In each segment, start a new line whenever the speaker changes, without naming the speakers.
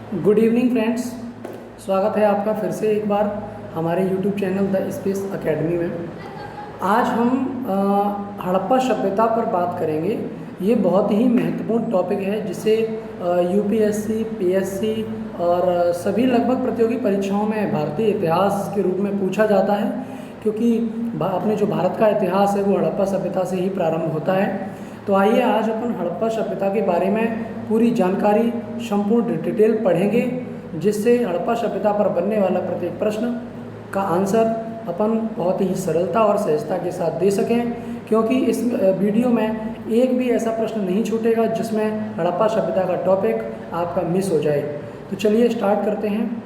Good evening friends. स्वागत है आपका फिर से एक बार हमारे YouTube channel the space academy में। आज हम हड़प्पा सभ्यता पर बात करेंगे। ये बहुत ही महत्वपूर्ण टॉपिक है जिसे यूपीएससी, पीएससी और सभी लगभग प्रतियोगी परीक्षाओं में भारतीय इतिहास के रूप में पूछा जाता है, क्योंकि अपने जो भारत का इतिहास है वो हड़प्पा सभ्यता से ही प्रारंभ होता है। तो आइए आज अपन हड़प्पा सभ्यता के बारे में पूरी जानकारी संपूर्ण डिटेल पढ़ेंगे, जिससे हड़प्पा सभ्यता पर बनने वाला प्रत्येक प्रश्न का आंसर अपन बहुत ही सरलता और सहजता के साथ दे सकें, क्योंकि इस वीडियो में एक भी ऐसा प्रश्न नहीं छूटेगा जिसमें हड़प्पा सभ्यता का टॉपिक आपका मिस हो जाए। तो चलिए स्टार्ट करते हैं।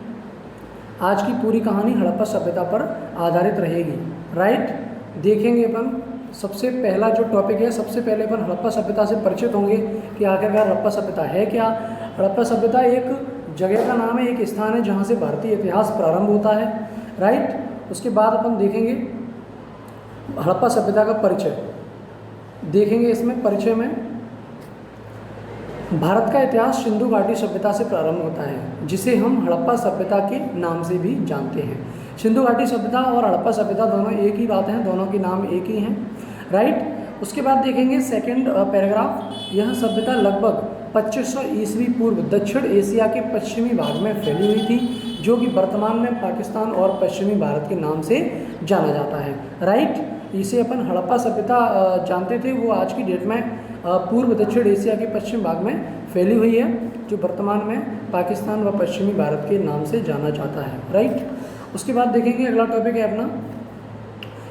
आज की पूरी कहानी हड़प्पा सभ्यता पर आधारित रहेगी। राइट, देखेंगे अपन सबसे पहला जो टॉपिक है, सबसे पहले अपन हड़प्पा सभ्यता से परिचित होंगे कि आखिरकार हड़प्पा सभ्यता है क्या। हड़प्पा सभ्यता एक जगह का नाम है, एक स्थान है जहाँ से भारतीय इतिहास प्रारंभ होता है। राइट, उसके बाद अपन देखेंगे हड़प्पा सभ्यता का परिचय देखेंगे। इसमें परिचय में भारत का इतिहास सिंधु घाटी सभ्यता से प्रारंभ होता है, जिसे हम हड़प्पा सभ्यता के नाम से भी जानते हैं। सिंधु घाटी सभ्यता और हड़प्पा सभ्यता दोनों एक ही बात हैं, दोनों के नाम एक ही हैं। राइट, उसके बाद देखेंगे सेकंड पैराग्राफ। यह सभ्यता लगभग 2500 ईस्वी पूर्व दक्षिण एशिया के पश्चिमी भाग में फैली हुई थी, जो कि वर्तमान में पाकिस्तान और पश्चिमी भारत के नाम से जाना जाता है। राइट, इसे अपन हड़प्पा सभ्यता जानते थे, वो आज की डेट में पूर्व दक्षिण एशिया के पश्चिम भाग में फैली हुई है, जो वर्तमान में पाकिस्तान व पश्चिमी भारत के नाम से जाना जाता है। राइट, उसके बाद देखेंगे अगला टॉपिक है अपना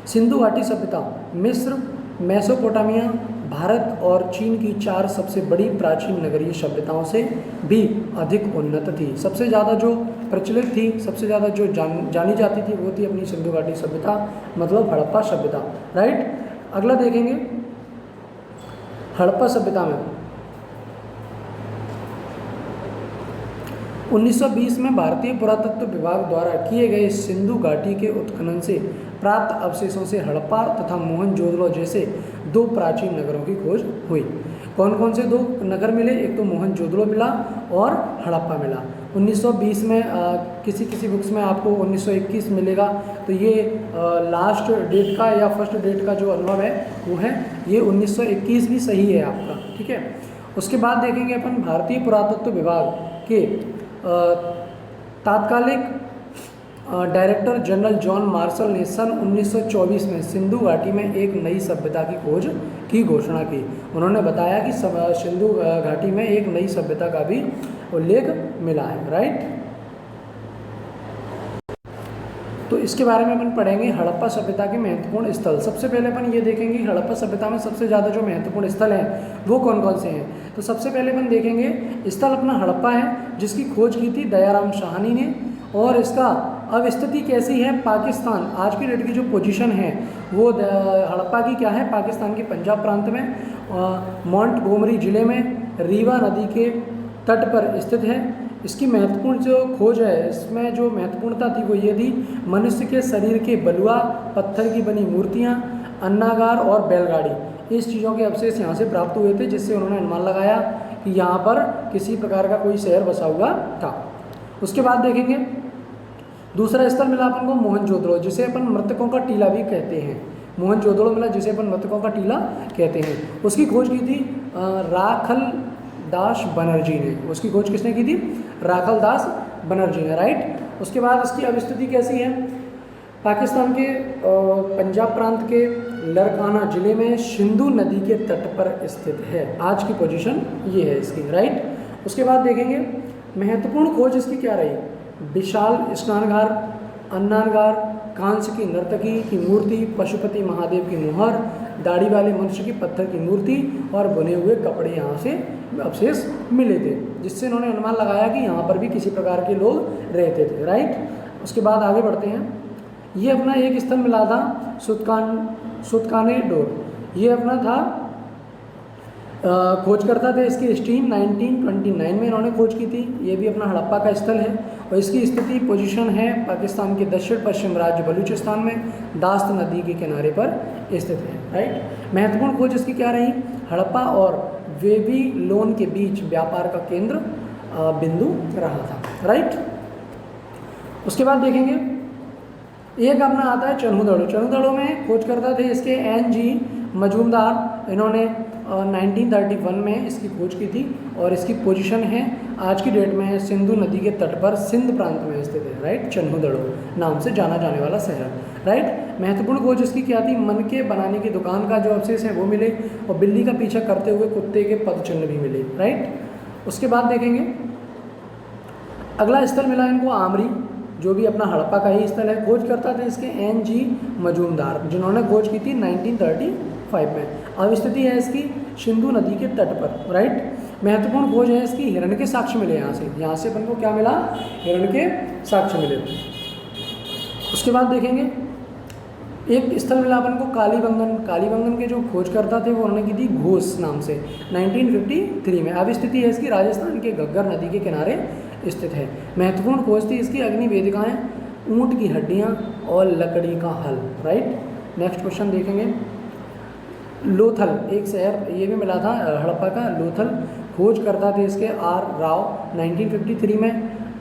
सिंधु घाटी सभ्यता। मिस्र, मेसोपोटामिया, भारत और चीन की 4 सबसे बड़ी प्राचीन नगरीय सभ्यताओं से भी अधिक उन्नत थी। सबसे ज़्यादा जो प्रचलित थी, सबसे ज़्यादा जो जानी जाती थी वो थी अपनी सिंधु घाटी सभ्यता, मतलब हड़प्पा सभ्यता। राइट, अगला देखेंगे हड़प्पा सभ्यता में 1920 में भारतीय पुरातत्व विभाग द्वारा किए गए सिंधु घाटी के उत्खनन से प्राप्त अवशेषों से हड़प्पा तथा मोहनजोदड़ो जैसे 2 प्राचीन नगरों की खोज हुई। कौन कौन से 2 नगर मिले? एक तो मोहनजोदड़ो मिला और हड़प्पा मिला। 1920 में किसी बुक्स में आपको 1921 मिलेगा, तो ये लास्ट डेट का या फर्स्ट डेट का जो अनुभव है वो है ये 1921 भी सही है आपका। ठीक है, उसके बाद देखेंगे अपन भारतीय पुरातत्व विभाग के तात्कालिक डायरेक्टर जनरल जॉन मार्शल ने सन 1924 में सिंधु घाटी में एक नई सभ्यता की खोज की घोषणा की। उन्होंने बताया कि सिंधु घाटी में एक नई सभ्यता का भी उल्लेख मिला है। राइट, तो इसके बारे में अपन पढ़ेंगे हड़प्पा सभ्यता के महत्वपूर्ण स्थल। सबसे पहले अपन ये देखेंगे कि हड़प्पा सभ्यता में सबसे ज़्यादा जो महत्वपूर्ण स्थल हैं वो कौन कौन से हैं। तो सबसे पहले अपन देखेंगे स्थल अपना हड़प्पा है, जिसकी खोज की थी दयाराम साहनी ने। और इसका अब स्थिति कैसी है? पाकिस्तान, आज की डेट की जो पोजीशन है वो हड़प्पा की क्या है? पाकिस्तान के पंजाब प्रांत में मोंटगोमरी ज़िले में रीवा नदी के तट पर स्थित है। इसकी महत्वपूर्ण जो खोज है, इसमें जो महत्वपूर्णता थी वो ये थी, मनुष्य के शरीर के बलुआ, पत्थर की बनी मूर्तियाँ, अन्नागार और बैलगाड़ी, इस चीज़ों के अवशेष यहाँ से प्राप्त हुए थे, जिससे उन्होंने अनुमान लगाया कि यहाँ पर किसी प्रकार का कोई शहर बसा हुआ था। उसके बाद देखेंगे दूसरा स्थल मिला अपन को मोहनजोदड़ो, जिसे अपन मृतकों का टीला भी कहते हैं। मोहनजोदड़ो मिला जिसे अपन मृतकों का टीला कहते हैं। उसकी खोज की थी राखल दास बनर्जी ने। उसकी खोज किसने की थी? राखल दास बनर्जी ने। राइट, उसके बाद इसकी अब स्थिति कैसी है? पाकिस्तान के पंजाब प्रांत के लरकाना जिले में सिंधु नदी के तट पर स्थित है। आज की पोजीशन ये है इसकी। राइट, उसके बाद देखेंगे महत्वपूर्ण खोज इसकी क्या रही? विशाल स्नानघर, अन्नागार, कांस्य की नर्तकी की मूर्ति, पशुपति महादेव की मुहर, दाढ़ी वाले मनुष्य की पत्थर की मूर्ति और बुने हुए कपड़े यहाँ से अवशेष मिले थे, जिससे इन्होंने अनुमान लगाया कि यहाँ पर भी किसी प्रकार के लोग रहते थे। राइट, उसके बाद आगे बढ़ते हैं। ये अपना एक स्थल मिला था सुतकाने डोर। ये अपना था खोजकर्ता थे इसकी स्टीम 1929 में इन्होंने खोज की थी। ये भी अपना हड़प्पा का स्थल है और इसकी स्थिति पोजीशन है पाकिस्तान के दक्षिण पश्चिम राज्य बलूचिस्तान में दास्त नदी के किनारे पर स्थित है। राइट, महत्वपूर्ण खोज इसकी क्या रही? हड़प्पा और बेबीलोन के बीच व्यापार का केंद्र बिंदु रहा था, राइट। उसके बाद देखेंगे एक अपना आता है चन्हू दड़ो में खोज करता थे इसके NG मजूमदार, इन्होंने 1931 में इसकी खोज की थी और इसकी पोजीशन है आज की डेट में सिंधु नदी के तट पर सिंध प्रांत में स्थित है, राइट। चन्हू दड़ो नाम से जाना जाने वाला शहर, राइट। महत्वपूर्ण खोज इसकी क्या थी, मन के बनाने की दुकान का जो अवशेष है वो मिले और बिल्ली का पीछा करते हुए कुत्ते के पद चिन्ह भी मिले, राइट। उसके बाद देखेंगे अगला स्थल मिला इनको आमरी, जो भी अपना हड़प्पा का ही स्थल है। खोज करता था इसके NG मजूमदार, जिन्होंने खोज की थी 1935 में। अब स्थिति है इसकी सिंधु नदी के तट पर, राइट। महत्वपूर्ण खोज है इसकी हिरण के साक्ष्य मिले यहाँ से अपन को क्या मिला, हिरण के साक्ष्य मिले। उसके बाद देखेंगे एक स्थल मिला अपन को कालीबंगन के जो खोज करता थे वो उन्होंने की थी घोष नाम से 1953 में। अब स्थिति है इसकी राजस्थान के घग्गर नदी के किनारे स्थित है। महत्वपूर्ण खोज थी इसकी अग्नि वेदिकाएँ, ऊँट की हड्डियाँ और लकड़ी का हल, राइट। नेक्स्ट क्वेश्चन देखेंगे लोथल, एक शहर ये भी मिला था हड़प्पा का, लोथल। खोज करता थे इसके R राव 1953 में।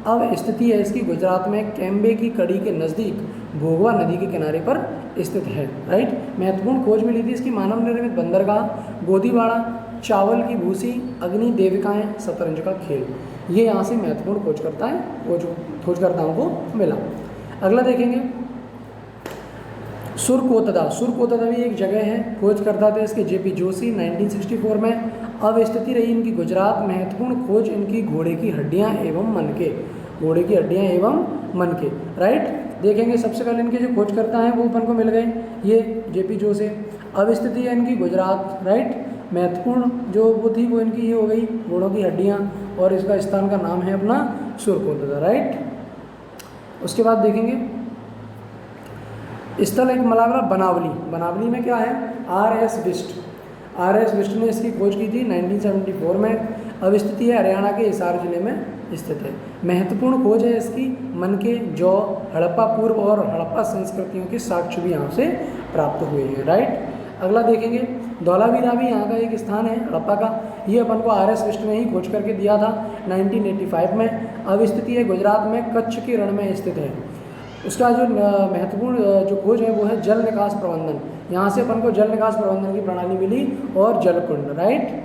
अब स्थिति है इसकी गुजरात में कैम्बे की कड़ी के नज़दीक भोगवा नदी के किनारे पर स्थित है, राइट। महत्वपूर्ण खोज मिली थी इसकी मानव निर्मित बंदरगाह, गोदीवाड़ा, चावल की भूसी, अग्नि देविकाएँ, शतरंज का खेल, ये यहाँ से महत्वपूर्ण खोजकर्ताओं को मिला। अगला देखेंगे सुरकोतदा भी एक जगह है। खोज करता था इसके JP जोशी 1964 में। अब स्थिति रही इनकी गुजरात। महत्वपूर्ण खोज इनकी घोड़े की हड्डियाँ एवं मन के, राइट। देखेंगे सबसे पहले इनके जो खोजकर्ता हैं वो अपन को मिल गए, ये JP जोशी। अब स्थिति है इनकी गुजरात, राइट। महत्वपूर्ण जो वो थी वो इनकी ये हो गई घोड़ों की हड्डियाँ, और इसका स्थान का नाम है अपना सुरकोतदा, राइट। उसके बाद देखेंगे स्थल एक मलावरा बनावली में क्या है, RS बिष्ट ने इसकी खोज की थी 1974 में। अब स्थिति है हरियाणा के हिसार जिले में स्थित है। महत्वपूर्ण खोज है इसकी मन के, जौ, हड़प्पा पूर्व और हड़प्पा संस्कृतियों के साक्ष्य भी यहाँ से प्राप्त हुए हैं, राइट। अगला देखेंगे धौलावीरा भी यहाँ का एक स्थान है हड़प्पा का, ये अपन को RS बिष्ट ने ही खोज करके दिया था 1985 में। अब स्थिति है गुजरात में कच्छ के रण में स्थित है। उसका जो महत्वपूर्ण जो खोज है वो है जल निकास प्रबंधन, यहाँ से अपन को जल निकास प्रबंधन की प्रणाली मिली और जलकुंड, राइट।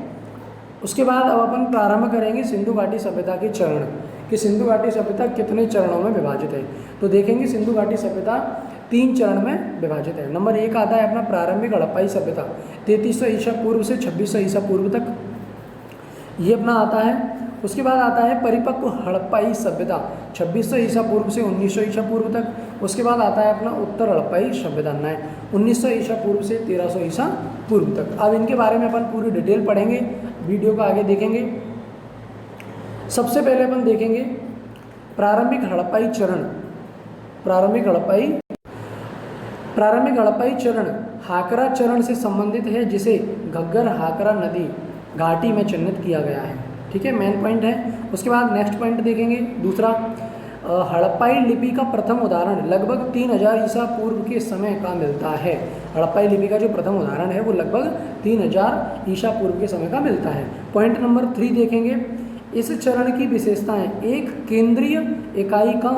उसके बाद अब अपन प्रारंभ करेंगे सिंधु घाटी सभ्यता के चरण, कि सिंधु घाटी सभ्यता कितने चरणों में विभाजित है। तो देखेंगे सिंधु घाटी सभ्यता 3 चरण में विभाजित है। नंबर 1 आता है अपना प्रारंभिक हड़प्पाई सभ्यता 3300 ईसा पूर्व से 2600 ईसा पूर्व तक, ये अपना आता है। उसके बाद आता है परिपक्व हड़प्पाई सभ्यता 2600 ईसा पूर्व से 1900 ईसा पूर्व तक। उसके बाद आता है अपना उत्तर हड़प्पाई सभ्यता 1900 ईसा पूर्व से 1300 ईसा पूर्व तक। अब इनके बारे में अपन पूरी डिटेल पढ़ेंगे, वीडियो को आगे देखेंगे। सबसे पहले अपन देखेंगे प्रारंभिक हड़प्पाई चरण। प्रारंभिक हड़प्पाई चरण हाकरा चरण से संबंधित है, जिसे घग्गर हाकरा नदी घाटी में चिन्हित किया गया है, ठीक है, मेन पॉइंट है। उसके बाद नेक्स्ट पॉइंट देखेंगे दूसरा, हड़प्पाई लिपि का प्रथम उदाहरण लगभग 3000 ईसा पूर्व के समय का मिलता है। हड़प्पाई लिपि का जो प्रथम उदाहरण है वो लगभग 3000 ईसा पूर्व के समय का मिलता है। पॉइंट नंबर 3 देखेंगे, इस चरण की विशेषताएं एक केंद्रीय इकाई का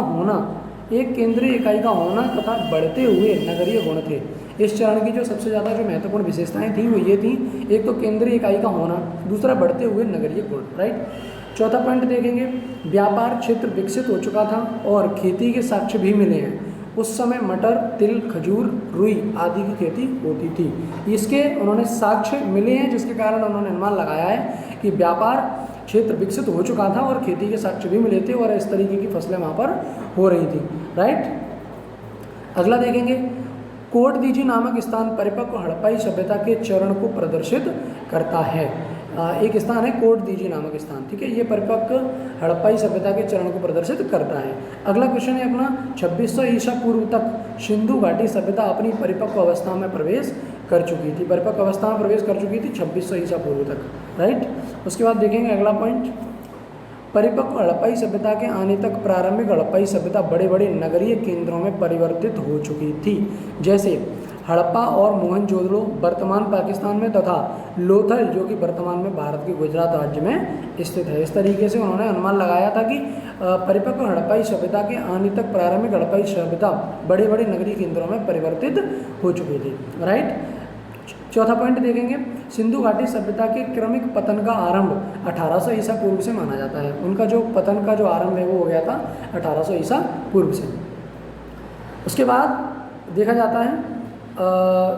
होना तथा बढ़ते हुए नगरीय गुण थे। इस चरण की जो सबसे ज़्यादा जो महत्वपूर्ण विशेषताएं थी वो ये थी, एक तो केंद्रीय इकाई का होना, दूसरा बढ़ते हुए नगरीय गुण, राइट। चौथा पॉइंट देखेंगे, व्यापार क्षेत्र विकसित हो चुका था और खेती के साक्ष्य भी मिले हैं। उस समय मटर, तिल, खजूर, रुई आदि की खेती होती थी। इसके उन्होंने साक्ष्य मिले हैं, जिसके कारण उन्होंने अनुमान लगाया है कि व्यापार क्षेत्र विकसित हो चुका था और खेती के साक्ष्य भी मिले थे और इस तरीके की फसलें वहाँ पर हो रही थी, राइट। अगला देखेंगे, कोट दीजी नामक स्थान परिपक्व हड़प्पाई सभ्यता के चरण को प्रदर्शित करता है। एक स्थान है कोट दीजी नामक स्थान, ठीक है, ये परिपक्व हड़प्पाई सभ्यता के चरण को प्रदर्शित करता है। अगला क्वेश्चन है अपना 2600 ईसा पूर्व तक सिंधु घाटी सभ्यता अपनी परिपक्व अवस्था में प्रवेश कर चुकी थी। परिपक्व अवस्था में प्रवेश कर चुकी थी 2600 ईसा पूर्व तक, राइट। उसके बाद देखेंगे अगला पॉइंट, परिपक्व हड़प्पाई सभ्यता के आने तक प्रारंभिक हड़प्पाई सभ्यता बड़े बड़े नगरीय केंद्रों में परिवर्तित हो चुकी थी, जैसे हड़प्पा और मोहनजोदड़ो वर्तमान पाकिस्तान में तथा लोथल जो कि वर्तमान में भारत के गुजरात राज्य में स्थित है। इस तरीके से उन्होंने अनुमान लगाया था कि परिपक्व हड़प्पाई सभ्यता के आने तक प्रारंभिक हड़प्पाई सभ्यता बड़े बड़े नगरीय केंद्रों में परिवर्तित हो चुकी थी। राइट। चौथा पॉइंट देखेंगे, सिंधु घाटी सभ्यता के क्रमिक पतन का आरंभ 1800 ईसा पूर्व से माना जाता है। उनका जो पतन का जो आरंभ है वो हो गया था 1800 ईसा पूर्व से। उसके बाद देखा जाता है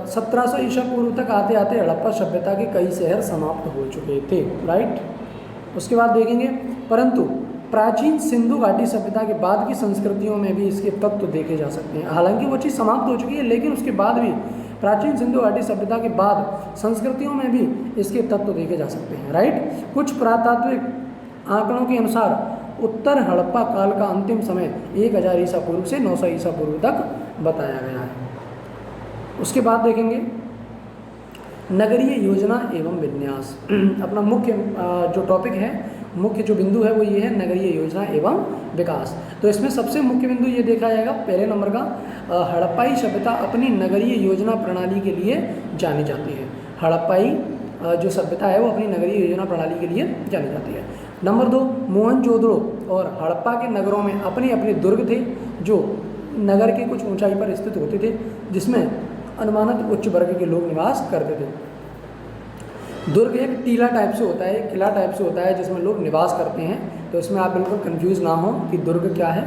1700 ईसा पूर्व तक आते आते हड़प्पा सभ्यता के कई शहर समाप्त हो चुके थे। राइट। उसके बाद देखेंगे, परंतु प्राचीन सिंधु घाटी सभ्यता के बाद की संस्कृतियों में भी इसके तत्व देखे जा सकते हैं। हालांकि वो चीज़ समाप्त हो चुकी है, लेकिन उसके बाद भी प्राचीन सिंधु घाटी सभ्यता के बाद संस्कृतियों में भी इसके तत्व देखे जा सकते हैं। राइट। कुछ पुरातात्विक आंकड़ों के अनुसार उत्तर हड़प्पा काल का अंतिम समय 1000 ईसा पूर्व से 900 ईसा पूर्व तक बताया गया है। उसके बाद देखेंगे नगरीय योजना एवं विन्यास। अपना मुख्य जो टॉपिक है, मुख्य जो बिंदु है वो ये है नगरीय योजना एवं विकास। तो इसमें सबसे मुख्य बिंदु ये देखा जाएगा पहले नंबर का, हड़प्पाई सभ्यता अपनी नगरीय योजना प्रणाली के लिए जानी जाती है। हड़प्पाई जो सभ्यता है वो अपनी नगरीय योजना प्रणाली के लिए जानी जाती है। नंबर 2, मोहनजोदड़ो और हड़प्पा के नगरों में अपने अपने दुर्ग थे जो नगर के कुछ ऊंचाई पर स्थित होते थे, जिसमें अनुमानित उच्च वर्ग के लोग निवास करते थे। दुर्ग एक टीला टाइप से होता है, किला टाइप से होता है जिसमें लोग निवास करते हैं। तो इसमें आप बिल्कुल कंफ्यूज ना हो कि दुर्ग क्या है।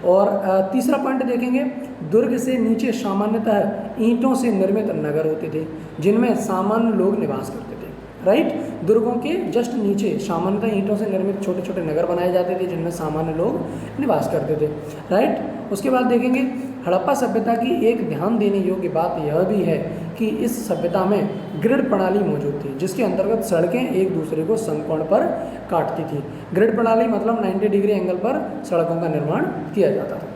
और तीसरा पॉइंट देखेंगे, दुर्ग से नीचे सामान्यतः ईंटों से निर्मित नगर होते थे जिनमें सामान्य लोग निवास करते थे। राइट। दुर्गों के जस्ट नीचे सामान्यतः ईंटों से निर्मित छोटे छोटे नगर बनाए जाते थे जिनमें सामान्य लोग निवास करते थे। राइट। उसके बाद देखेंगे हड़प्पा सभ्यता की एक ध्यान देने योग्य बात यह भी है कि इस सभ्यता में ग्रिड प्रणाली मौजूद थी, जिसके अंतर्गत सड़कें एक दूसरे को समकोण पर काटती थी। ग्रिड प्रणाली मतलब 90 डिग्री एंगल पर सड़कों का निर्माण किया जाता था।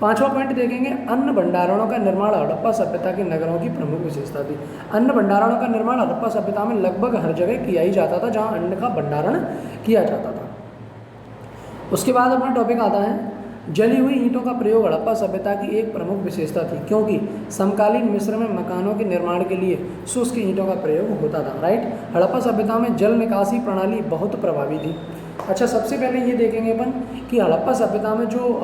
पांचवा पॉइंट देखेंगे, अन्न भंडारणों का निर्माण हड़प्पा सभ्यता के नगरों की प्रमुख विशेषता थी। अन्न भंडारणों का निर्माण हड़प्पा सभ्यता में लगभग हर जगह किया ही जाता था जहाँ अन्न का भंडारण किया जाता था। उसके बाद अपना टॉपिक आता है जली हुई ईंटों का प्रयोग हड़प्पा सभ्यता की एक प्रमुख विशेषता थी, क्योंकि समकालीन मिस्र में मकानों के निर्माण के लिए शुष्क ईंटों का प्रयोग होता था। राइट। हड़प्पा सभ्यता में जल निकासी प्रणाली बहुत प्रभावी थी। अच्छा, सबसे पहले ये देखेंगे अपन कि हड़प्पा सभ्यता में जो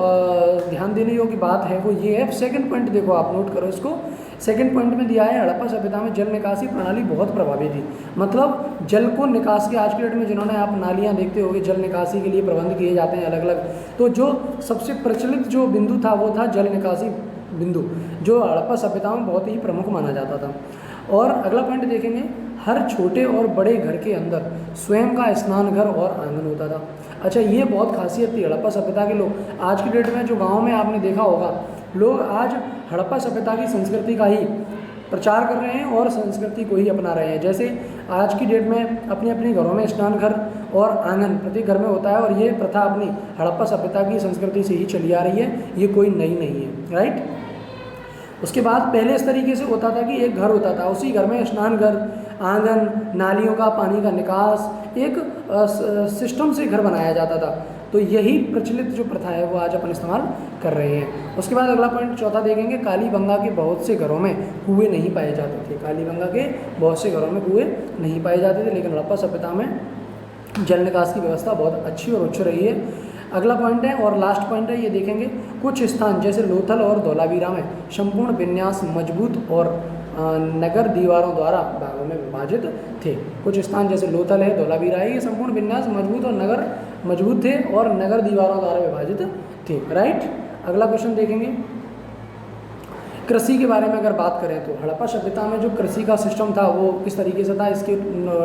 ध्यान देने योग्य बात है वो ये है। सेकंड पॉइंट देखो, आप नोट करो इसको। सेकंड पॉइंट में दिया है हड़प्पा सभ्यता में जल निकासी प्रणाली बहुत प्रभावी थी। मतलब जल को निकास के आज के डेट में जिन्होंने आप नालियाँ देखते होंगे, जल निकासी के लिए प्रबंध किए जाते हैं अलग अलग। तो जो सबसे प्रचलित जो बिंदु था वो था जल निकासी बिंदु, जो हड़प्पा सभ्यता में बहुत ही प्रमुख माना जाता था। और अगला पॉइंट देखेंगे, हर छोटे और बड़े घर के अंदर स्वयं का स्नान घर और आंगन होता था। अच्छा, ये बहुत खासियत थी हड़प्पा सभ्यता के लोग। आज की डेट में जो गांव में आपने देखा होगा, लोग आज हड़प्पा सभ्यता की संस्कृति का ही प्रचार कर रहे हैं और संस्कृति को ही अपना रहे हैं। जैसे आज की डेट में अपने अपने घरों में स्नान घर और आंगन प्रत्येक घर में होता है, और ये प्रथा अपनी हड़प्पा सभ्यता की संस्कृति से ही चली आ रही है, ये कोई नई नहीं है। राइट। उसके बाद पहले इस तरीके से होता था कि एक घर होता था, उसी घर में स्नान घर, आंगन, नालियों का पानी का निकास, एक सिस्टम से घर बनाया जाता था। तो यही प्रचलित जो प्रथा है वो आज अपन इस्तेमाल कर रहे हैं। उसके बाद अगला पॉइंट चौथा देखेंगे, कालीबंगा के बहुत से घरों में कुएं नहीं पाए जाते थे। कालीबंगा के बहुत से घरों में कुएं नहीं पाए जाते थे, लेकिन हड़प्पा सभ्यता में जल निकास की व्यवस्था बहुत अच्छी और उच्च रही है। अगला पॉइंट है और लास्ट पॉइंट है, ये देखेंगे कुछ स्थान जैसे लोथल और धौलावीरा में संपूर्ण विन्यास मजबूत और नगर दीवारों द्वारा भागों में विभाजित थे। कुछ स्थान जैसे लोथल है, धौलावीरा है, ये संपूर्ण विन्यास मजबूत और नगर मजबूत थे और नगर दीवारों द्वारा विभाजित थे। राइट। अगला क्वेश्चन देखेंगे, कृषि के बारे में अगर बात करें तो हड़प्पा सभ्यता में जो कृषि का सिस्टम था वो किस तरीके से था, इसके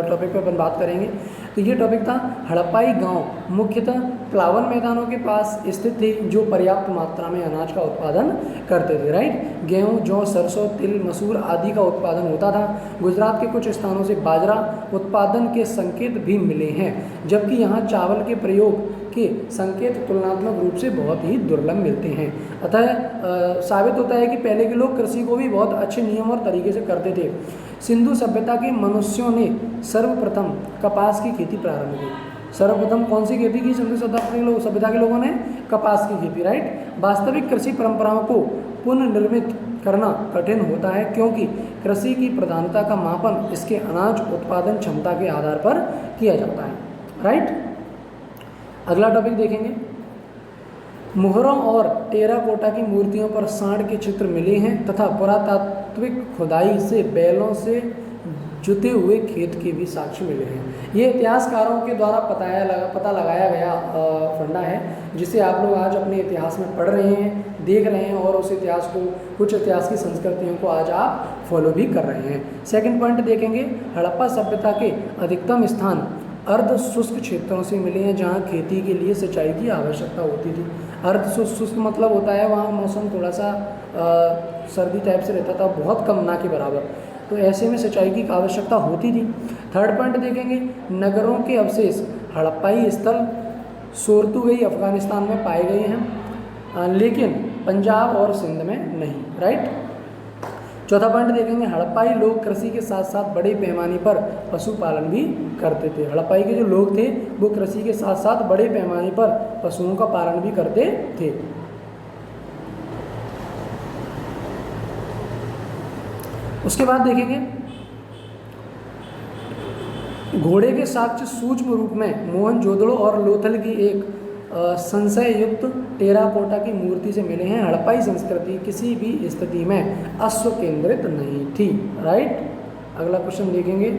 टॉपिक पे अपन बात करेंगे। तो ये टॉपिक था हड़प्पाई गांव मुख्यतः प्लावन मैदानों के पास स्थित थे जो पर्याप्त मात्रा में अनाज का उत्पादन करते थे। राइट। गेहूं, जौ, सरसों, तिल, मसूर आदि का उत्पादन होता था। गुजरात के कुछ स्थानों से बाजरा उत्पादन के संकेत भी मिले हैं, जबकि यहाँ चावल के प्रयोग के संकेत तुलनात्मक रूप से बहुत ही दुर्लभ मिलते हैं। अतः साबित होता है कि पहले के लोग कृषि को भी बहुत अच्छे नियम और तरीके से करते थे। सिंधु सभ्यता के मनुष्यों ने सर्वप्रथम कपास की खेती प्रारंभ की। सर्वप्रथम कौन सी खेती की सिंधु सभ्यता के लोगों ने? कपास की खेती, राइट। वास्तविक कृषि परंपराओं को पुनर्निर्मित करना कठिन होता है क्योंकि कृषि की प्रधानता का मापन इसके अनाज उत्पादन क्षमता के आधार पर किया जाता है, राइट। अगला टॉपिक देखेंगे, मोहरों और टेराकोटा की मूर्तियों पर सांड के चित्र मिले हैं तथा पुरातात्विक खुदाई से बैलों से जुते हुए खेत के भी साक्ष्य मिले हैं। ये इतिहासकारों के द्वारा पता लगाया गया फंडा है जिसे आप लोग आज अपने इतिहास में पढ़ रहे हैं, देख रहे हैं और उस इतिहास को, कुछ इतिहास की संस्कृतियों को आज आप फॉलो भी कर रहे हैं। सेकंड पॉइंट देखेंगे, हड़प्पा सभ्यता के अधिकतम स्थान अर्ध शुष्क क्षेत्रों से मिले हैं जहाँ खेती के लिए सिंचाई की आवश्यकता होती थी। अर्ध शुष्क मतलब होता है वहाँ मौसम थोड़ा सा सर्दी टाइप से रहता था, बहुत कम, ना के बराबर, तो ऐसे में सिंचाई की आवश्यकता होती थी। थर्ड पॉइंट देखेंगे, नगरों के अवशेष हड़प्पाई स्थल सोरतुगई अफगानिस्तान में पाए गए हैं लेकिन पंजाब और सिंध में नहीं, राइट। चौथा पॉइंट देखेंगे, हड़प्पाई लोग कृषि के साथ साथ बड़े पैमाने पर पशुपालन भी करते थे। हड़प्पाई के जो लोग थे वो कृषि के साथ साथ बड़े पैमाने पर पशुओं का पालन भी करते थे। उसके बाद देखेंगे, घोड़े के साक्ष्य सूक्ष्म रूप में मोहनजोदड़ो और लोथल की एक संशय युक्त टेराकोटा की मूर्ति से मिले हैं। हड़प्पाई संस्कृति किसी भी स्थिति में अश्व केंद्रित नहीं थी, राइट। अगला क्वेश्चन देखेंगे,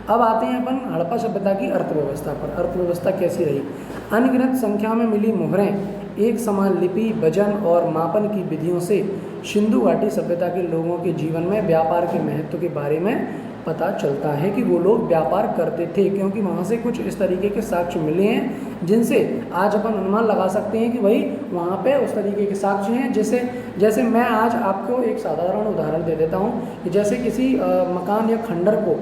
अब आते हैं अपन हड़प्पा सभ्यता की अर्थव्यवस्था पर। अर्थव्यवस्था कैसी रही? अनगिनत संख्या में मिली मोहरें, एक समान लिपि, वजन और मापन की विधियों से सिंधु घाटी सभ्यता के लोगों के जीवन में व्यापार के महत्व के बारे में पता चलता है कि वो लोग व्यापार करते थे, क्योंकि वहाँ से कुछ इस तरीके के साक्ष्य मिले हैं जिनसे आज अपन अनुमान लगा सकते हैं कि भाई वहाँ पे उस तरीके के साक्ष्य हैं। जैसे मैं आज आपको एक साधारण उदाहरण दे देता हूँ कि जैसे किसी मकान या खंडर को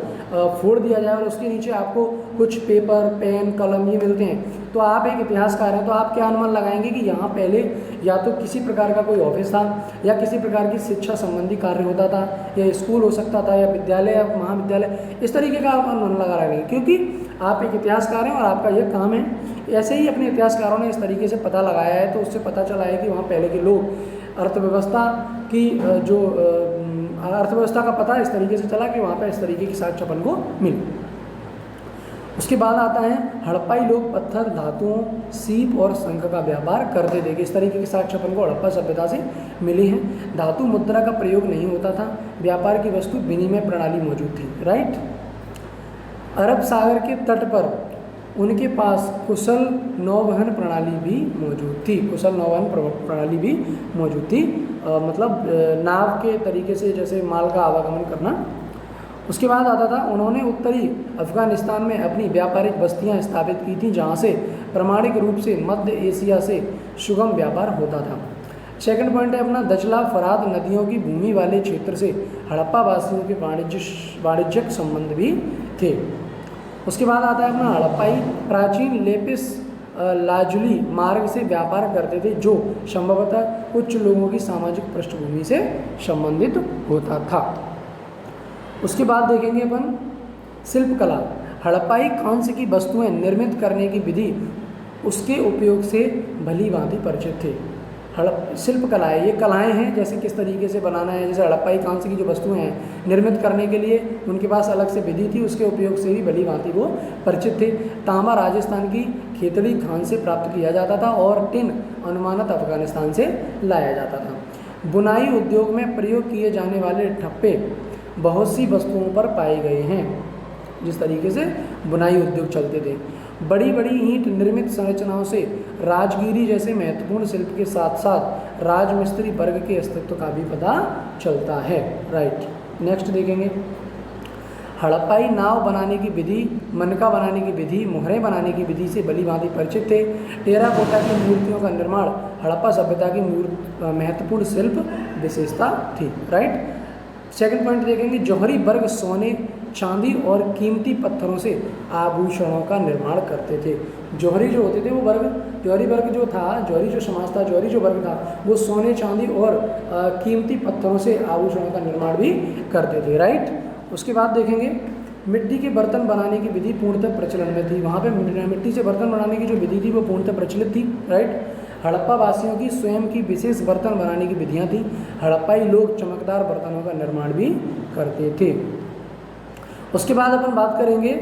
फोड़ दिया जाए और उसके नीचे आपको कुछ पेपर, पेन, कलम ये मिलते हैं, तो आप एक इतिहासकार हैं तो आप क्या अनुमान लगाएंगे कि यहाँ पहले या तो किसी प्रकार का कोई ऑफिस था या किसी प्रकार की शिक्षा संबंधी कार्य होता था, या स्कूल हो सकता था, या विद्यालय या महाविद्यालय, इस तरीके का आप अनुमान लगा रहे हैं क्योंकि आप एक इतिहासकार हैं और आपका यह काम है। ऐसे ही अपने इतिहासकारों ने इस तरीके से पता लगाया है, तो उससे पता चला है कि वहाँ पहले के लोग अर्थव्यवस्था की अर्थव्यवस्था का पता इस तरीके से चला कि वहाँ पर इस तरीके की साक्ष्य अपन को मिले। उसके बाद आता है, हड़प्पाई लोग पत्थर, धातुओं, सीप और शंख का व्यापार करते थे। इस तरीके के साक्ष्य अपन को हड़प्पा सभ्यता से मिले हैं। धातु मुद्रा का प्रयोग नहीं होता था, व्यापार की वस्तु विनिमय प्रणाली मौजूद थी, राइट। अरब सागर के तट पर उनके पास कुशल नौवहन प्रणाली भी मौजूद थी। कुशल नौवहन प्रणाली भी मौजूद थी, मतलब नाव के तरीके से जैसे माल का आवागमन करना। उसके बाद आता था, उन्होंने उत्तरी अफगानिस्तान में अपनी व्यापारिक बस्तियां स्थापित की थी जहां से प्रामाणिक रूप से मध्य एशिया से सुगम व्यापार होता था। सेकंड पॉइंट है अपना, दजला फरात नदियों की भूमि वाले क्षेत्र से हड़प्पा वासियों के वाणिज्यिक संबंध भी थे। उसके बाद आता है अपना, हड़प्पाई प्राचीन लेपिस लाजुली मार्ग से व्यापार करते थे जो संभवतः उच्च लोगों की सामाजिक पृष्ठभूमि से संबंधित होता था। उसके बाद देखेंगे अपन शिल्पकला। हड़प्पाई कांस्य की वस्तुएं निर्मित करने की विधि उसके उपयोग से भली भांति परिचित थे। शिल्पकलाएँ, ये कलाएं हैं जैसे किस तरीके से बनाना है। जैसे हड़प्पाई कांस्य की जो वस्तुएं हैं निर्मित करने के लिए उनके पास अलग से विधि थी, उसके उपयोग से भी भली भांति वो परिचित थे। तांबा राजस्थान की खेतड़ी खान से प्राप्त किया जाता था और टिन अनुमानत अफगानिस्तान से लाया जाता था। बुनाई उद्योग में प्रयोग किए जाने वाले ठप्पे बहुत सी वस्तुओं पर पाए गए हैं। जिस तरीके से बुनाई उद्योग चलते थे, बड़ी बड़ी ईंट निर्मित संरचनाओं से राजगिरी जैसे महत्वपूर्ण शिल्प के साथ साथ राजमिस्त्री वर्ग के अस्तित्व का भी पता चलता है, राइट। नेक्स्ट देखेंगे, हड़प्पाई नाव बनाने की विधि, मनका बनाने की विधि, मोहरें बनाने की विधि से भली भांति परिचित थे। टेराकोटा की मूर्तियों का निर्माण हड़प्पा सभ्यता की महत्वपूर्ण शिल्प विशेषता थी, राइट। सेकंड पॉइंट देखेंगे, जौहरी वर्ग सोने, चांदी और कीमती पत्थरों से आभूषणों का निर्माण करते थे। जौहरी जो होते थे वो वर्ग, जौहरी वर्ग जो था, जौहरी जो समाज था, जौहरी जो वर्ग था वो सोने, चांदी और कीमती पत्थरों से आभूषणों का निर्माण भी करते थे, राइट। उसके बाद देखेंगे, मिट्टी के बर्तन बनाने की विधि पूर्णतः प्रचलन में थी। वहाँ पे मिट्टी से बर्तन बनाने की जो विधि थी वो पूर्णतः प्रचलित थी, राइट। हड़प्पा वासियों की स्वयं की विशेष बर्तन बनाने की विधियाँ थी। हड़प्पाई लोग चमकदार बर्तनों का निर्माण भी करते थे। उसके बाद अपन बात करेंगे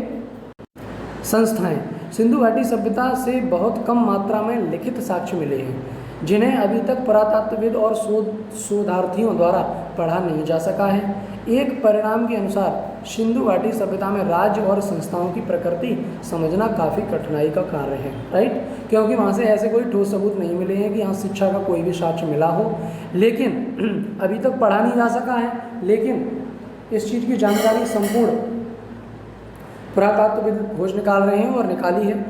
संस्थाएं। सिंधु घाटी सभ्यता से बहुत कम मात्रा में लिखित साक्ष्य मिले हैं जिन्हें अभी तक पुरातत्वविद और शोधार्थियों द्वारा पढ़ा नहीं जा सका है। एक परिणाम के अनुसार सिंधु घाटी सभ्यता में राज्य और संस्थाओं की प्रकृति समझना काफ़ी कठिनाई का कार्य है, राइट, क्योंकि वहाँ से ऐसे कोई ठोस सबूत नहीं मिले हैं कि यहाँ शिक्षा का कोई भी साक्ष्य मिला हो, लेकिन अभी तक पढ़ा नहीं जा सका है। लेकिन इस चीज़ की जानकारी संपूर्ण पुरातत्वविद खोज निकाल रहे हैं और निकाली है।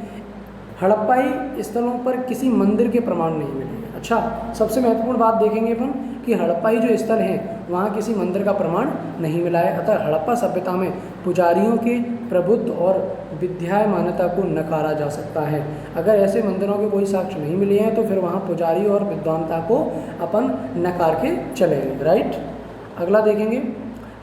हड़प्पाई स्थलों पर किसी मंदिर के प्रमाण नहीं मिले हैं। अच्छा, सबसे महत्वपूर्ण बात देखेंगे अपन कि हड़प्पाई जो स्थल हैं वहाँ किसी मंदिर का प्रमाण नहीं मिला है। अतः हड़प्पा सभ्यता में पुजारियों के प्रभुत्व और विद्यामानता को नकारा जा सकता है। अगर ऐसे मंदिरों के कोई साक्ष्य नहीं मिले हैं तो फिर वहाँ पुजारी और विद्वानता को अपन नकार के चलेंगे, राइट। अगला देखेंगे,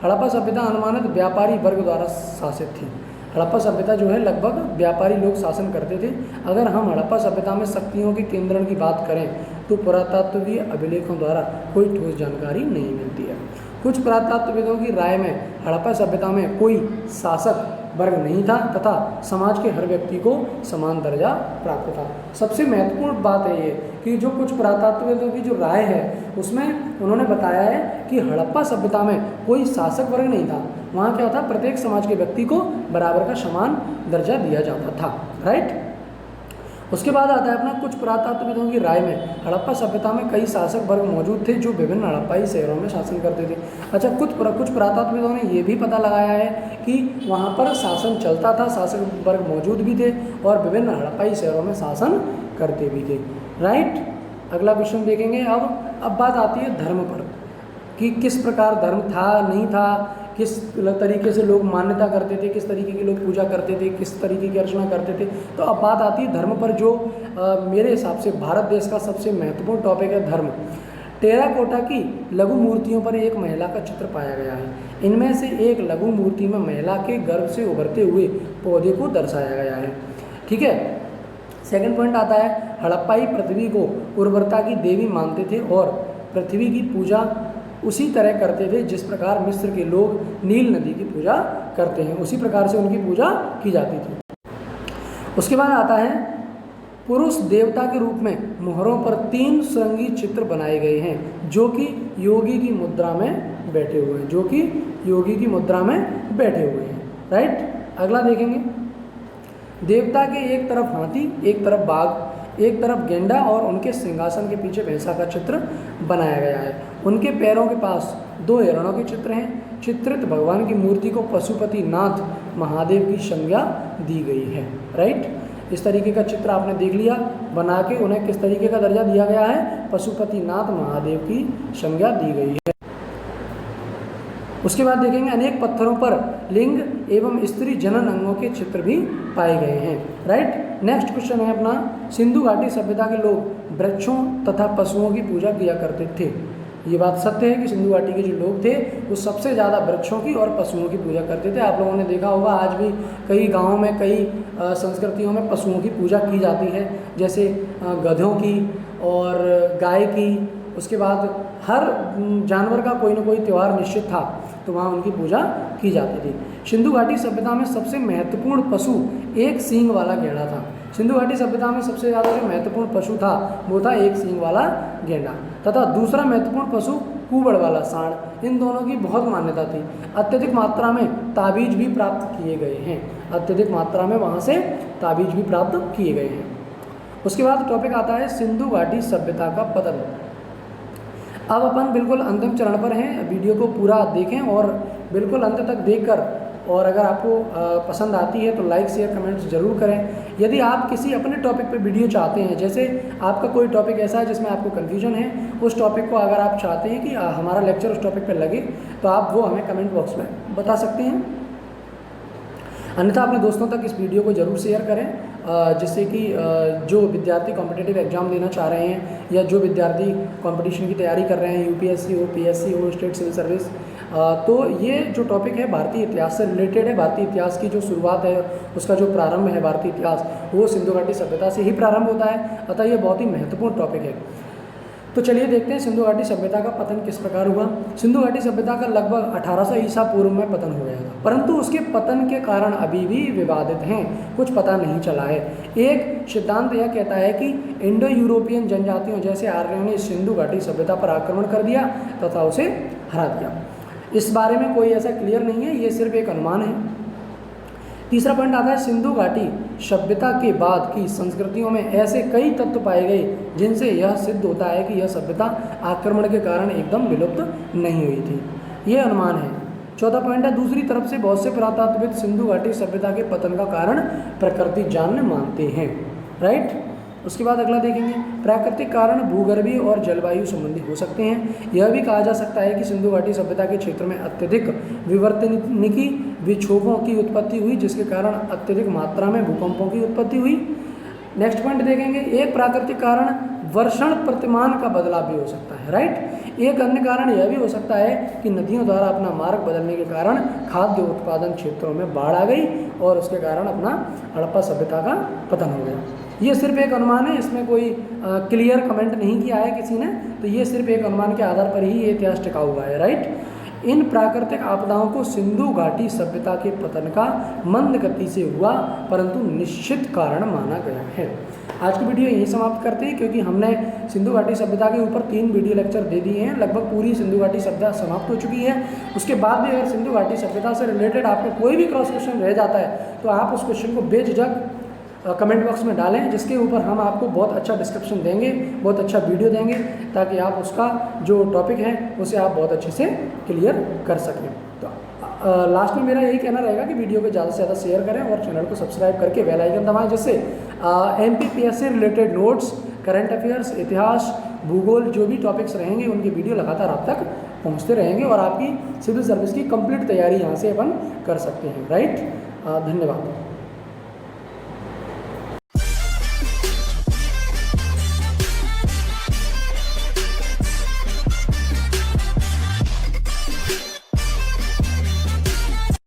हड़प्पा सभ्यता अनुमानित व्यापारी वर्ग द्वारा शासित थी। हड़प्पा सभ्यता जो है लगभग व्यापारी लोग शासन करते थे। अगर हम हड़प्पा सभ्यता में शक्तियों के केंद्रण की बात करें तो पुरातत्वीय अभिलेखों द्वारा कोई ठोस जानकारी नहीं मिलती है। कुछ पुरातत्वविदों की राय में हड़प्पा सभ्यता में कोई शासक वर्ग नहीं था तथा समाज के हर व्यक्ति को समान दर्जा प्राप्त था। सबसे महत्वपूर्ण बात है ये कि जो कुछ पुरातत्वविदों की जो राय है उसमें उन्होंने बताया है कि हड़प्पा सभ्यता में कोई शासक वर्ग नहीं था। वहाँ क्या था, प्रत्येक समाज के व्यक्ति को बराबर का समान दर्जा दिया जाता था, राइट। उसके बाद आता है अपना कुछ पुरातत्वविदों की राय में हड़प्पा सभ्यता में कई शासक वर्ग मौजूद थे जो विभिन्न हड़प्पाई शहरों में शासन करते थे। अच्छा, कुछ पुरातत्वविदों ने ये भी पता लगाया है कि वहाँ पर शासन चलता था, शासक वर्ग मौजूद भी थे और विभिन्न हड़प्पाई शहरों में शासन करते भी थे, राइट। अगला क्वेश्चन देखेंगे। अब बात आती है धर्म पर कि किस प्रकार धर्म था, नहीं था, किस तरीके से लोग मान्यता करते थे, किस तरीके की लोग पूजा करते थे, किस तरीके की अर्चना करते थे। तो अब बात आती है धर्म पर, जो मेरे हिसाब से भारत देश का सबसे महत्वपूर्ण टॉपिक है धर्म। टेराकोटा की लघु मूर्तियों पर एक महिला का चित्र पाया गया है। इनमें से एक लघु मूर्ति में महिला के गर्भ से उभरते हुए पौधे को दर्शाया गया है, ठीक है। सेकंड पॉइंट आता है, हड़प्पाई पृथ्वी को उर्वरता की देवी मानते थे और पृथ्वी की पूजा उसी तरह करते थे जिस प्रकार मिस्र के लोग नील नदी की पूजा करते हैं, उसी प्रकार से उनकी पूजा की जाती थी। उसके बाद आता है, पुरुष देवता के रूप में मोहरों पर 3 सुरंगी चित्र बनाए गए हैं जो कि योगी की मुद्रा में बैठे हुए हैं, जो कि योगी की मुद्रा में बैठे हुए हैं, राइट। अगला देखेंगे, देवता के एक तरफ हाथी, एक तरफ बाघ, एक तरफ गेंडा और उनके सिंहासन के पीछे भैंसा का चित्र बनाया गया है। उनके पैरों के पास 2 हिरणों के चित्र हैं। चित्रित भगवान की मूर्ति को पशुपति नाथ महादेव की संज्ञा दी गई है, राइट। इस तरीके का चित्र आपने देख लिया, बना के उन्हें किस तरीके का दर्जा दिया गया है, पशुपति नाथ महादेव की संज्ञा दी गई है। उसके बाद देखेंगे, अनेक पत्थरों पर लिंग एवं स्त्री जनन अंगों के चित्र भी पाए गए हैं, राइट। नेक्स्ट क्वेश्चन है अपना, सिंधु घाटी सभ्यता के लोग वृक्षों तथा पशुओं की पूजा किया करते थे। ये बात सत्य है कि सिंधु घाटी के जो लोग थे वो सबसे ज़्यादा वृक्षों की और पशुओं की पूजा करते थे। आप लोगों ने देखा होगा आज भी कई गाँवों में, कई संस्कृतियों में पशुओं की पूजा की जाती है, जैसे गधों की और गाय की। उसके बाद हर जानवर का कोई ना कोई त्यौहार निश्चित था तो वहाँ उनकी पूजा की जाती थी। सिंधु घाटी सभ्यता में सबसे महत्वपूर्ण पशु एक सींग वाला गेंडा था। सिंधु घाटी सभ्यता में सबसे ज़्यादा जो महत्वपूर्ण पशु था वो था एक सींग वाला गेंडा, तथा दूसरा महत्वपूर्ण पशु कुबड़ वाला सांड। इन दोनों की बहुत मान्यता थी। अत्यधिक मात्रा में ताबीज भी प्राप्त किए गए हैं, अत्यधिक मात्रा में वहाँ से ताबीज भी प्राप्त किए गए हैं। उसके बाद टॉपिक आता है सिंधु घाटी सभ्यता का पतन। अब अपन बिल्कुल अंतिम चरण पर हैं, वीडियो को पूरा देखें और बिल्कुल अंत तक देखकर, और अगर आपको पसंद आती है तो लाइक शेयर कमेंट्स जरूर करें। यदि आप किसी अपने टॉपिक पे वीडियो चाहते हैं, जैसे आपका कोई टॉपिक ऐसा है जिसमें आपको कन्फ्यूजन है, उस टॉपिक को अगर आप चाहते हैं कि हमारा लेक्चर उस टॉपिक पे लगे तो आप वो हमें कमेंट बॉक्स में बता सकते हैं। अन्यथा अपने दोस्तों तक इस वीडियो को ज़रूर शेयर करें, जिससे कि जो विद्यार्थी कॉम्पिटिटिव एग्जाम देना चाह रहे हैं या जो विद्यार्थी कंपटीशन की तैयारी कर रहे हैं, यूपीएससी हो, पीएससी हो, स्टेट सिविल सर्विस, तो ये जो टॉपिक है भारतीय इतिहास से रिलेटेड है। भारतीय इतिहास की जो शुरुआत है, उसका जो प्रारंभ है भारतीय इतिहास, वो सिंधु घाटी सभ्यता से ही प्रारंभ होता है। अतः ये बहुत ही महत्वपूर्ण टॉपिक है। तो चलिए देखते हैं सिंधु घाटी सभ्यता का पतन किस प्रकार हुआ। सिंधु घाटी सभ्यता का लगभग 1800 ईसा पूर्व में पतन हो गया था, परंतु उसके पतन के कारण अभी भी विवादित हैं, कुछ पता नहीं चला है। एक सिद्धांत यह कहता है कि इंडो यूरोपियन जनजातियों जैसे आर्यों ने सिंधु घाटी सभ्यता पर आक्रमण कर दिया तथा उसे हरा दिया। इस बारे में कोई ऐसा क्लियर नहीं है, ये सिर्फ एक अनुमान है। तीसरा पॉइंट आता है सिंधु घाटी सभ्यता के बाद की संस्कृतियों में ऐसे कई तत्व पाए गए जिनसे यह सिद्ध होता है कि यह सभ्यता आक्रमण के कारण एकदम विलुप्त नहीं हुई थी। यह अनुमान है। चौथा पॉइंट है दूसरी तरफ से बहुत से पुरातत्वविद सिंधु घाटी सभ्यता के पतन का कारण प्रकृति जानने मानते हैं। राइट। उसके बाद अगला देखेंगे, प्राकृतिक कारण भूगर्भीय और जलवायु संबंधी हो सकते हैं। यह भी कहा जा सकता है कि सिंधु घाटी सभ्यता के क्षेत्र में अत्यधिक विवर्तनिकी विक्षोभों की उत्पत्ति हुई, जिसके कारण अत्यधिक मात्रा में भूकंपों की उत्पत्ति हुई। नेक्स्ट पॉइंट देखेंगे, एक प्राकृतिक कारण वर्षण प्रतिमान का बदलाव भी हो सकता है। राइट। एक अन्य कारण यह भी हो सकता है कि नदियों द्वारा अपना मार्ग बदलने के कारण खाद्य उत्पादन क्षेत्रों में बाढ़ आ गई और उसके कारण अपना हड़प्पा सभ्यता का पतन हो गया। ये सिर्फ एक अनुमान है, इसमें कोई क्लियर कमेंट नहीं किया है किसी ने, तो ये सिर्फ एक अनुमान के आधार पर ही ये इतिहास टिका हुआ है। राइट। इन प्राकृतिक आपदाओं को सिंधु घाटी सभ्यता के पतन का मंद गति से हुआ परंतु निश्चित कारण माना गया है। आज की वीडियो यहीं समाप्त करते हैं, क्योंकि हमने सिंधु घाटी सभ्यता के ऊपर 3 वीडियो लेक्चर दे दिए हैं। लगभग पूरी सिंधु घाटी सभ्यता समाप्त हो चुकी है। उसके बाद भी अगर सिंधु घाटी सभ्यता से रिलेटेड आपको कोई भी क्रॉस क्वेश्चन रह जाता है तो आप उस क्वेश्चन को बेझिझक कमेंट बॉक्स में डालें, जिसके ऊपर हम आपको बहुत अच्छा डिस्क्रिप्शन देंगे, बहुत अच्छा वीडियो देंगे, ताकि आप उसका जो टॉपिक है उसे आप बहुत अच्छे से क्लियर कर सकें। तो लास्ट में मेरा यही कहना रहेगा कि वीडियो को ज़्यादा से ज़्यादा शेयर करें और चैनल को सब्सक्राइब करके बेल आइकन दबाएं, जिससे MPPS से रिलेटेड नोट्स, करंट अफेयर्स, इतिहास, भूगोल जो भी टॉपिक्स रहेंगे उनके वीडियो लगातार आप तक पहुँचते रहेंगे और आपकी सिविल सर्विस की कंप्लीट तैयारी यहाँ से अपन कर सकते हैं। राइट। धन्यवाद।